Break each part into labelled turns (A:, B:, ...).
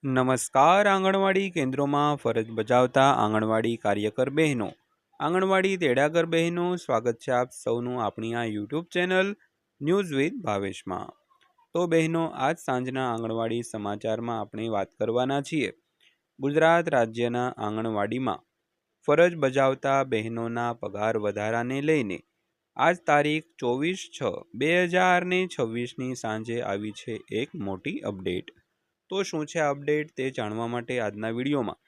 A: નમસ્કાર આંગણવાડી કેન્દ્રોમાં ફરજ બજાવતા આંગણવાડી કાર્યકર બહેનો, આંગણવાડી તેડાગર બહેનો, સ્વાગત છે આપ સૌનું આપણી આ યુટ્યુબ ચેનલ ન્યૂઝ વિથ ભાવેશમાં। તો બહેનો, આજ સાંજના આંગણવાડી સમાચારમાં આપણે વાત કરવાના છીએ ગુજરાત રાજ્યના આંગણવાડીમાં ફરજ બજાવતા બહેનોના પગાર વધારાને લઈને આજ તારીખ 24/6/2026ની સાંજે આવી છે એક મોટી અપડેટ। તો શું છે આ અપડેટ તે જાણવા માટે આજના વિડીયોમાં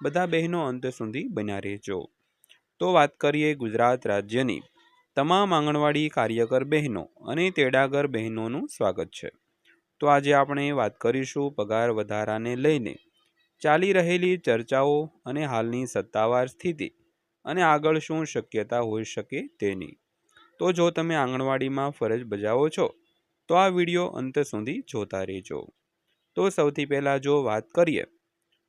A: બધા બહેનો અંત સુધી બન્યા રહેજો। તો વાત કરીએ ગુજરાત રાજ્યની તમામ આંગણવાડી કાર્યકર બહેનો અને તેડાગર બહેનોનું સ્વાગત છે। તો આજે આપણે વાત કરીશું પગાર વધારાને લઈને ચાલી રહેલી ચર્ચાઓ અને હાલની સત્તાવાર સ્થિતિ અને આગળ શું શક્યતા હોઈ શકે તેની। તો જો તમે આંગણવાડીમાં ફરજ બજાવો છો તો આ વિડીયો અંત સુધી જોતા રહેજો। તો સૌથી પહેલાં જો વાત કરીએ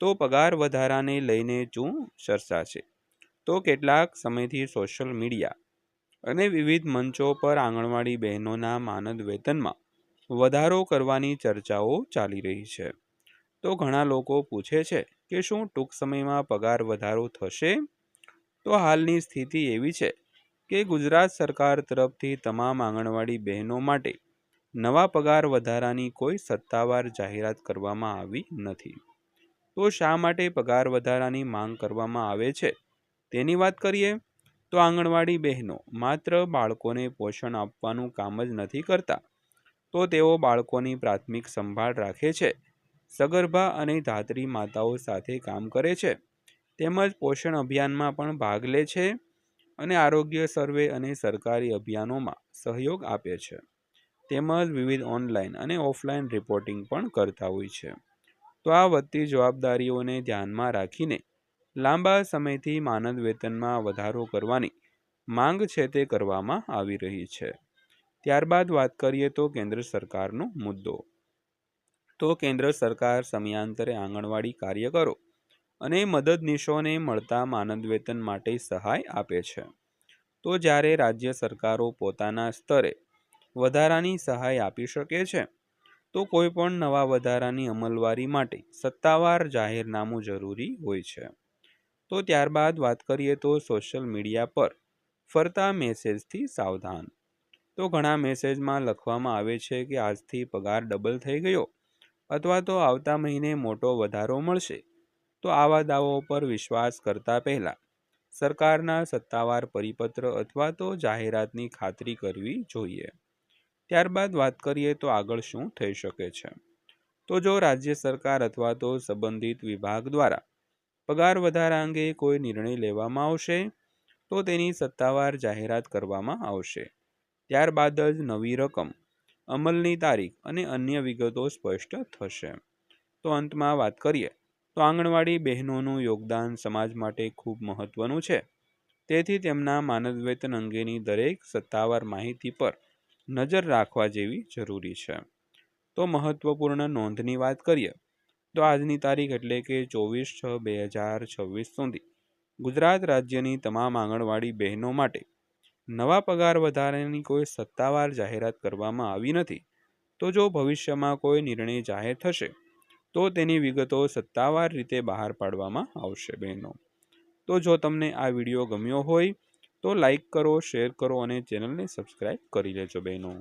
A: તો પગાર વધારાને લઈને શું ચર્ચા છે, તો કેટલાક સમયથી સોશિયલ મીડિયા અને વિવિધ મંચો પર આંગણવાડી બહેનોના માનદ વેતનમાં વધારો કરવાની ચર્ચાઓ ચાલી રહી છે। તો ઘણા લોકો પૂછે છે કે શું ટૂંક સમયમાં પગાર વધારો થશે? તો હાલની સ્થિતિ એવી છે કે ગુજરાત સરકાર તરફથી તમામ આંગણવાડી બહેનો માટે નવા પગાર વધારાની કોઈ સત્તાવાર જાહેરાત કરવામાં આવી નથી। તો શા માટે પગાર વધારાની માંગ કરવામાં આવે છે તેની વાત કરીએ તો આંગણવાડી બહેનો માત્ર બાળકોને પોષણ આપવાનું કામ જ નથી કરતા, તો તેઓ બાળકોની પ્રાથમિક સંભાળ રાખે છે, સગર્ભા અને ધાત્રી માતાઓ સાથે કામ કરે છે, તેમજ પોષણ અભિયાનમાં પણ ભાગ લે છે અને આરોગ્ય સર્વે અને સરકારી અભિયાનોમાં સહયોગ આપે છે, તેમજ વિવિધ ઓનલાઈન અને ઓફલાઈન રિપોર્ટિંગ પણ કરતા હોય છે। તો આ વધતી જવાબદારીઓને ધ્યાનમાં રાખીને લાંબા સમયથી માનદ વેતનમાં વધારો કરવાની માંગ છે તે કરવામાં આવી રહી છે। ત્યારબાદ વાત કરીએ તો કેન્દ્ર સરકારનો મુદ્દો। તો કેન્દ્ર સરકાર સમયાંતરે આંગણવાડી કાર્યકરો અને મદદનીશોને મળતા માનદ વેતન માટે સહાય આપે છે। તો જ્યારે રાજ્ય સરકારો પોતાના સ્તરે વધારાની સહાય આપી શકે છે, તો કોઈ પણ નવા વધારાની અમલવારી માટે સત્તાવાર જાહેરનામું જરૂરી હોય છે। તો ત્યારબાદ વાત કરીએ તો સોશિયલ મીડિયા પર ફરતા મેસેજથી સાવધાન। તો ઘણા મેસેજમાં લખવામાં આવે છે કે આજથી પગાર ડબલ થઈ ગયો અથવા તો આવતા મહિને મોટો વધારો મળશે। તો આવા દાવાઓ પર વિશ્વાસ કરતા પહેલા સરકારના સત્તાવાર પરિપત્ર અથવા તો જાહેરાતની ખાતરી કરવી જોઈએ। ત્યારબાદ વાત કરીએ તો આગળ શું થઈ શકે છે। તો જો રાજ્ય સરકાર અથવા તો સંબંધિત વિભાગ દ્વારા પગાર વધારા અંગે કોઈ નિર્ણય લેવામાં આવશે તો તેની સત્તાવાર જાહેરાત કરવામાં આવશે। ત્યારબાદ જ નવી રકમ, અમલની તારીખ અને અન્ય વિગતો સ્પષ્ટ થશે। તો અંતમાં વાત કરીએ તો આંગણવાડી બહેનોનું યોગદાન સમાજ માટે ખૂબ મહત્વનું છે, તેથી તેમના માનદ વેતન અંગેની દરેક સત્તાવાર માહિતી પર નજર રાખવા જેવી જરૂરી છે। તો મહત્વપૂર્ણ નોંધની વાત કરીએ તો આજની તારીખ એટલે કે 24/6/2026 સુધી ગુજરાત રાજ્યની તમામ આંગણવાડી બહેનો માટે નવા પગાર વધારાની કોઈ સત્તાવાર જાહેરાત કરવામાં આવી નથી। તો જો ભવિષ્યમાં કોઈ નિર્ણય જાહેર થશે તો તેની વિગતો સત્તાવાર રીતે બહાર પાડવામાં આવશે બહેનો। તો જો તમને આ વિડીયો ગમ્યો હોય તો લાઈક કરો, શેર કરો અને ચેનલને સબસ્ક્રાઈબ કરી લેજો બહેનો।